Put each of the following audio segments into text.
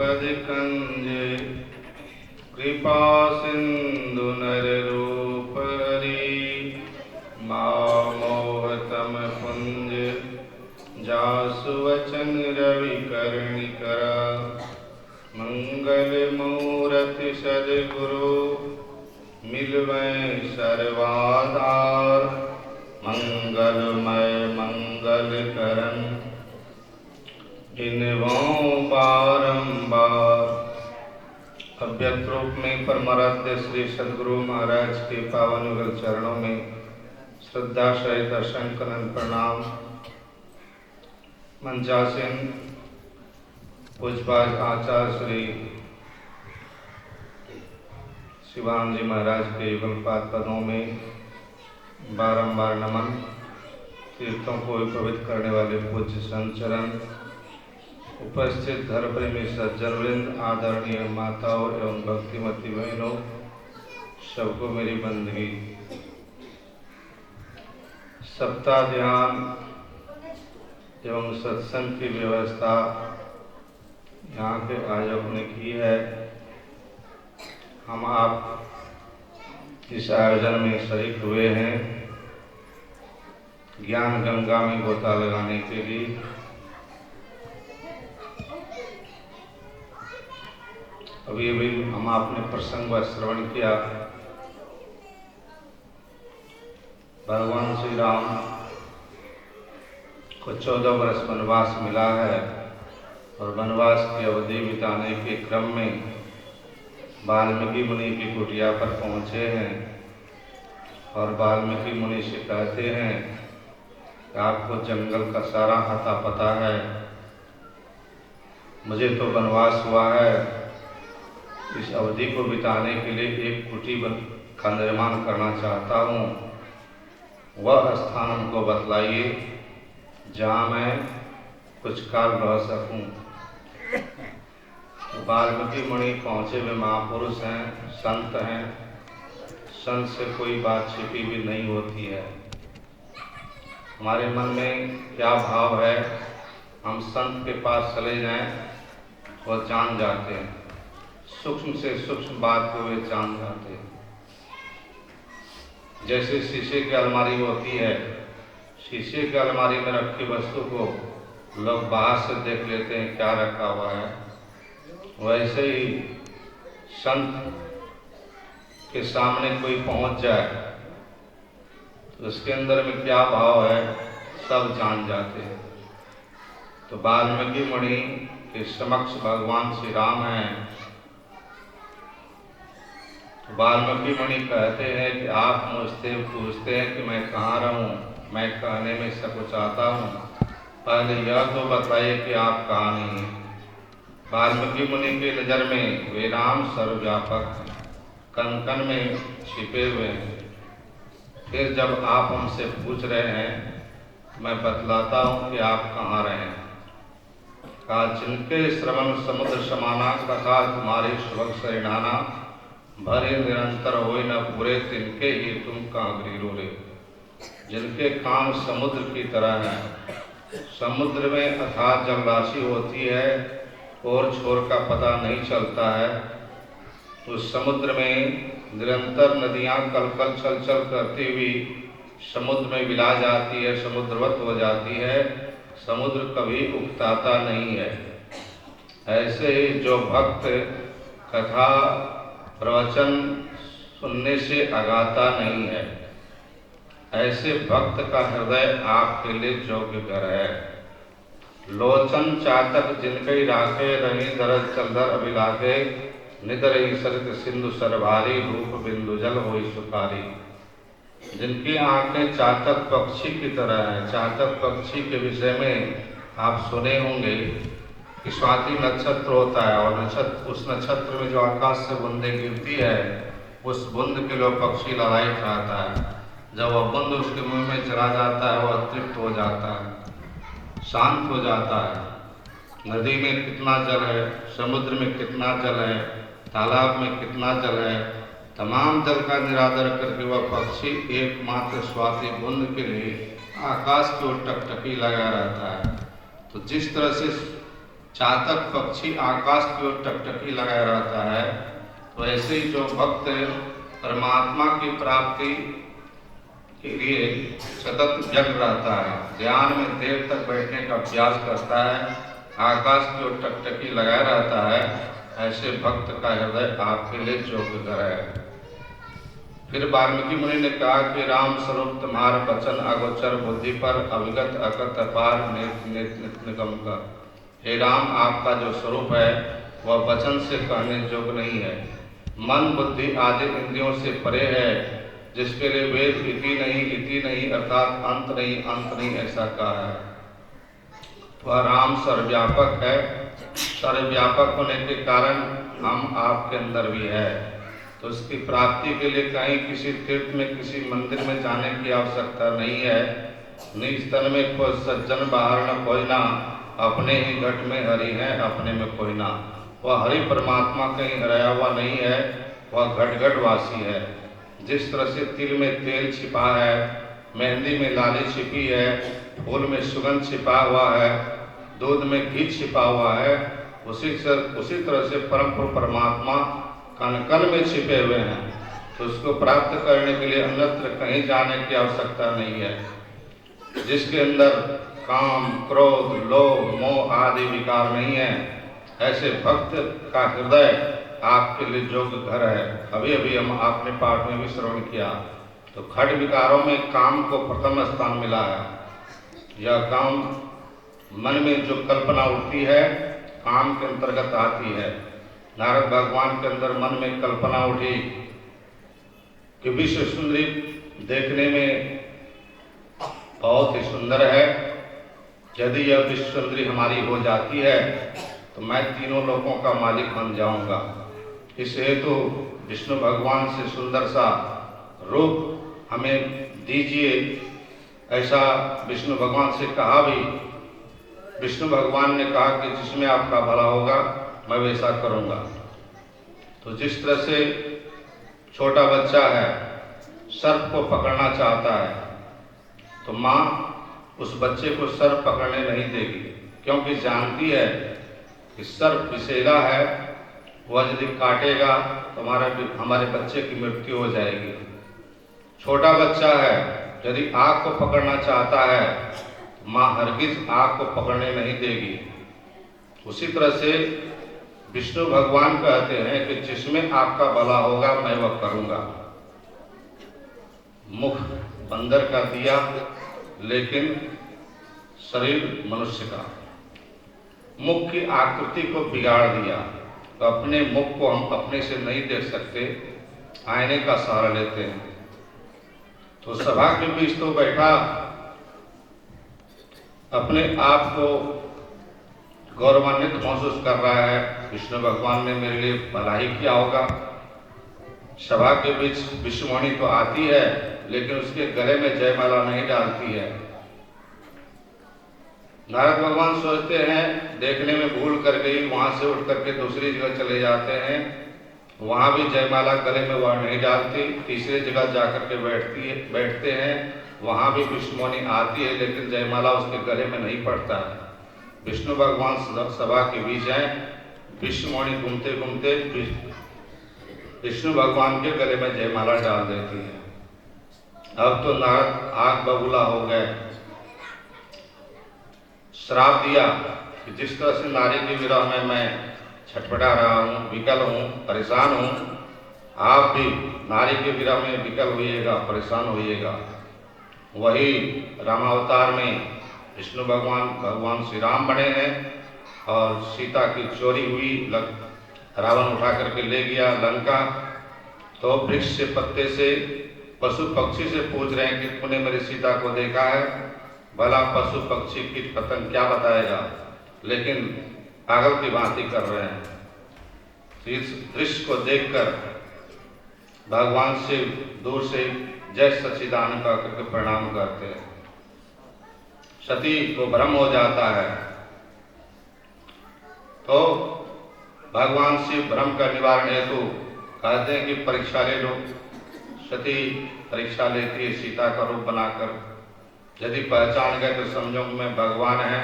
पदकंज कृपा सिंधु नर रूप हरि मोहतम पुंज जासु वचन रवि कर्णिकरा मंगल मूर्ति सदगुरु मिलवै सर्वाधार मंगलमय मंगल करन इनवों बारंबार। अव्यक्त रूप में परमाराध्य श्री सद्गुरु महाराज के पावन युगल चरणों में श्रद्धा सहित असंकलन प्रणाम। मंचासीन पूज्यपाद आचार्य श्री शिवानंद जी महाराज के युगलपाद पदों में बारंबार नमन। तीर्थों को पवित्र करने वाले पूज्य संचरण, उपस्थित धर्म प्रेमी सज्जन वृंद, आदरणीय माताओं एवं भक्तिमती बहनों, सबको मेरी बंदगी। सप्ताह ध्यान एवं सत्संग की व्यवस्था यहाँ के आयोजक ने की है। हम आप इस आयोजन में शरीक हुए हैं ज्ञान गंगा में गोता लगाने के लिए। अभी अभी हम आपने प्रसंग व श्रवण किया। भगवान श्री राम को 14 वर्ष वनवास मिला है और वनवास की अवधि बिताने के क्रम में वाल्मीकि मुनि की कुटिया पर पहुँचे हैं और वाल्मीकि मुनि से कहते हैं कि आपको जंगल का सारा अता पता है, मुझे तो वनवास हुआ है, इस अवधि को बिताने के लिए एक कुटी का निर्माण करना चाहता हूँ, वह स्थान हमको बतलाइए जहाँ मैं कुछ काल रह सकूँ। वाल्मीकि मुनि पहुँचे वे महापुरुष हैं, संत हैं, संत से कोई बात छिपी भी नहीं होती है। हमारे मन में क्या भाव है, हम संत के पास चले जाएं और जान जाते हैं, सूक्ष्म से सूक्ष्म बात को वे जान जाते हैं। जैसे शीशे की अलमारी होती है, शीशे की अलमारी में रखी वस्तु को लोग बाहर से देख लेते हैं क्या रखा हुआ है, वैसे ही संत के सामने कोई पहुंच जाए तो उसके अंदर में क्या भाव है सब जान जाते हैं। तो वाल्मीकि मुनि के समक्ष भगवान श्री राम हैं। वाल्मीकि मुनि कहते हैं कि आप मुझसे पूछते हैं कि मैं कहाँ रहूं, मैं कहने में सकुचाता हूँ, पहले यह तो बताइए कि आप कहाँ नहीं हैं। वाल्मीकि मुनि की नज़र में वे राम सर्वव्यापक कण कण में छिपे हुए हैं। फिर जब आप हमसे पूछ रहे हैं मैं बतलाता हूँ कि आप कहाँ रहे। कहा जिनके श्रवण समुद्र समाना, कथा तुम्हारी सुभग सरिणाना, भरे निरंतर होए न पूरे, तिनके ही तुम कांगरी रोले। जिनके कान समुद्र की तरह है, समुद्र में अथाह जल राशि होती है और छोर का पता नहीं चलता है, उस समुद्र में निरंतर नदियां कलकल चल चल करती हुई समुद्र में विला जाती है, समुद्रवत हो जाती है, समुद्र कभी उकताता नहीं है। ऐसे ही जो भक्त कथा प्रवचन सुनने से अगाता नहीं है, ऐसे भक्त का हृदय आपके लिए योग्य घर है। लोचन चातक जिनकई राखे, रही दरज चलधर अभिलाखे, निदर ही सरित सिंधु सरभारी, रूप बिंदु जल होई सुखारी। जिनकी आंखें चातक पक्षी की तरह हैं। चातक पक्षी के विषय में आप सुने होंगे कि स्वाति नक्षत्र होता है और उस नक्षत्र में जो आकाश से बूंदें गिरती है, उस बूंद के लिए पक्षी लड़ाई चाहता है। जब वह बूंद उसके मुंह में चला जाता है, वह तृप्त हो जाता है, शांत हो जाता है। नदी में कितना जल है, समुद्र में कितना जल है, तालाब में कितना जल है, तमाम जल का निरादर करके वह पक्षी एकमात्र स्वाति बूंद के लिए आकाश की ओर टकटकी लगा रहता है। तो जिस तरह से चातक पक्षी आकाश की ओर टकटकी लगाया रहता है, तो ऐसे ही जो भक्त परमात्मा की प्राप्ति के लिए सतत जग रहता है, ध्यान में देर तक बैठने का अभ्यास करता है, आकाश की ओर टकटकी लगाया रहता है, ऐसे भक्त का हृदय आपके लिए योग्य है। फिर वाल्मीकि मुनि ने कहा कि राम स्वरूप तुम्हारा वचन अगोचर बुद्धि पर अविगत अकत अपार निगम का। हे राम, आपका जो स्वरूप है वह वचन से कहने योग्य नहीं है, मन बुद्धि आदि इंद्रियों से परे है, जिसके लिए वेद इति नहीं अर्थात अंत नहीं ऐसा कहा है। वह राम सर्वव्यापक है, सर्वव्यापक होने के कारण हम आपके अंदर भी है, तो उसकी प्राप्ति के लिए कहीं किसी तीर्थ में किसी मंदिर में जाने की आवश्यकता नहीं है। निज तन में कोई सज्जन बाहर न कोई ना, अपने ही घट में हरि है अपने में कोई ना। वह हरि परमात्मा कहीं हराया हुआ नहीं है, वह घट घट वासी है। जिस तरह से तिल में तेल छिपा है, मेहंदी में लाली छिपी है, फूल में सुगंध छिपा हुआ है, दूध में घी छिपा हुआ है, उसी तरह से परम परमात्मा कण कण में छिपे हुए हैं, तो उसको प्राप्त करने के लिए अन्यत्र कहीं जाने की आवश्यकता नहीं है। जिसके अंदर काम क्रोध लोभ मोह आदि विकार नहीं है, ऐसे भक्त का हृदय आपके लिए योग्य घर है। अभी अभी हम आपने पाठ में भी श्रवण किया, तो खट विकारों में काम को प्रथम स्थान मिला है। यह काम मन में जो कल्पना उठती है काम के अंतर्गत आती है। नारद भगवान के अंदर मन में कल्पना उठी कि विश्व सुंदरी देखने में बहुत ही सुंदर है, यदि यह विश्व सुंदरी हमारी हो जाती है तो मैं तीनों लोकों का मालिक बन जाऊंगा। इस हेतु विष्णु भगवान से सुंदर सा रूप हमें दीजिए, ऐसा विष्णु भगवान से कहा भी। विष्णु भगवान ने कहा कि जिसमें आपका भला होगा मैं वैसा करूंगा। तो जिस तरह से छोटा बच्चा है सर्प को पकड़ना चाहता है, तो माँ उस बच्चे को सर्प पकड़ने नहीं देगी, क्योंकि जानती है कि सर्प विषैला है, वह यदि काटेगा तो हमारे बच्चे की मृत्यु हो जाएगी। छोटा बच्चा है, यदि आग को पकड़ना चाहता है तो माँ हरगिज आग को पकड़ने नहीं देगी। उसी तरह से विष्णु भगवान कहते हैं कि जिसमें आपका भला होगा मैं वह करूंगा। मुख बंदर का दिया लेकिन शरीर मनुष्य का, मुख की आकृति को बिगाड़ दिया, तो अपने मुख को हम अपने से नहीं देख सकते, आईने का सहारा लेते हैं। तो सभा के बीच तो बैठा अपने आप को गौरवान्वित महसूस कर रहा है, विष्णु भगवान ने मेरे लिए भला ही किया होगा। सभा के बीच विष्णुवाणी तो आती है लेकिन उसके गले में जयमाला नहीं डालती है। नारद भगवान सोचते हैं देखने में भूल कर गई, वहां से उठ करके दूसरी जगह चले जाते हैं, वहां भी जयमाला गले में वह नहीं डालती। तीसरी जगह जाकर के बैठते हैं, वहां भी विष्णुवाणी आती है लेकिन जयमाला उसके गले में नहीं पड़ता है। विष्णु भगवान सभा के बीच हैं, विष्णुवाणी घूमते घूमते विष्णु भगवान के गले में जयमाला डाल देती है। अब तो नारद आग बबूला हो गए, श्राप दिया कि जिस तरह से नारी के विरह में मैं छटपटा रहा हूँ, विकल हूँ, परेशान हूँ, आप भी नारी के विरह में विकल होइएगा, परेशान होइएगा। वही रामावतार में विष्णु भगवान श्री राम बने हैं और सीता की चोरी हुई, रावण उठा करके ले गया लंका। तो वृक्ष से पत्ते से पशु पक्षी से पूछ रहे हैं कि तूने मेरी सीता को देखा है? भला पशु पक्षी कीट पतंग क्या बताएगा, लेकिन पागल की भांति कर रहे हैं। इस दृश्य को देखकर भगवान से दूर से जय सच्चिदानंद का करके प्रणाम करते हैं। सती को भ्रम हो जाता है, तो भगवान शिव भ्रम का निवारण हेतु कहते हैं कि परीक्षा ले लो। सती परीक्षा लेती है सीता का रूप बनाकर, यदि पहचान गए तो समझो मैं भगवान है,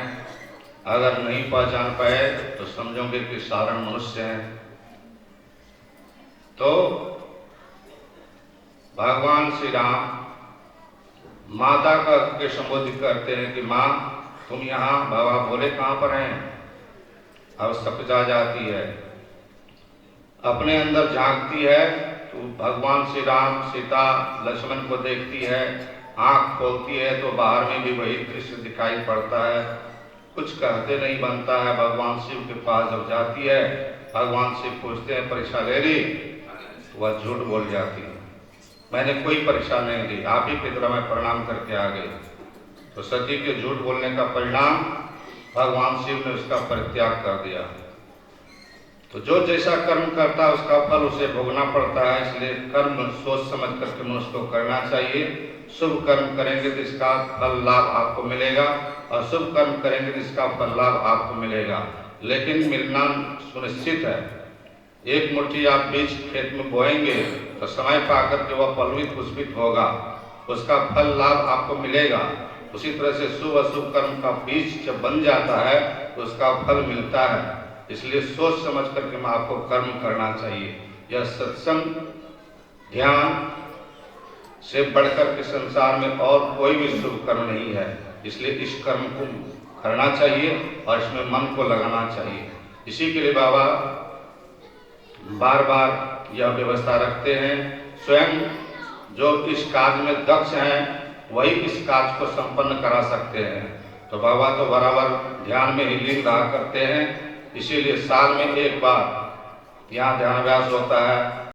अगर नहीं पहचान पाए तो समझोगे कि साधारण मनुष्य हैं। तो भगवान श्री राम माता का के संबोधित करते हैं कि माँ तुम यहाँ, बाबा बोले कहाँ पर हैं। अब सपजा जाती है, अपने अंदर झांकती है तो भगवान श्री राम सीता लक्ष्मण को देखती है, आंख खोलती है तो बाहर में भी वही दृश्य दिखाई पड़ता है। कुछ कहते नहीं बनता है। भगवान शिव के पास जब जाती है, भगवान शिव पूछते हैं परीक्षा ले ली, वह झूठ बोल जाती है, मैंने कोई परीक्षा नहीं ली, आप ही की तरह मैं प्रणाम करके आ गई। तो सती के झूठ बोलने का परिणाम भगवान शिव ने उसका परित्याग कर दिया। तो जो जैसा कर्म करता है उसका फल उसे भोगना पड़ता है। इसलिए कर्म सोच समझ करके मनुष्य को करना चाहिए। शुभ कर्म करेंगे तो इसका फल लाभ आपको मिलेगा, और शुभ कर्म करेंगे तो इसका फल लाभ आपको मिलेगा, लेकिन मिलना सुनिश्चित है। एक मुट्ठी आप बीज खेत में बोएंगे तो समय पाकर के वह फलवित पुष्पित होगा, उसका फल लाभ आपको मिलेगा। उसी तरह से शुभ अशुभ कर्म का बीज जब बन जाता है तो उसका फल मिलता है। इसलिए सोच समझ करके आपको कर्म करना चाहिए। यह सत्संग ध्यान से बढ़कर के संसार में और कोई भी शुभ कर्म नहीं है। इसलिए इस कर्म को करना चाहिए और इसमें मन को लगाना चाहिए। इसी के लिए बाबा बार बार यह व्यवस्था रखते हैं। स्वयं जो इस कार्य में दक्ष हैं वही इस कार्य को संपन्न करा सकते हैं। तो बाबा तो बराबर ध्यान में ही लीन रहा करते हैं। इसीलिए साल में एक बार यहाँ ध्यानाभ्यास होता है।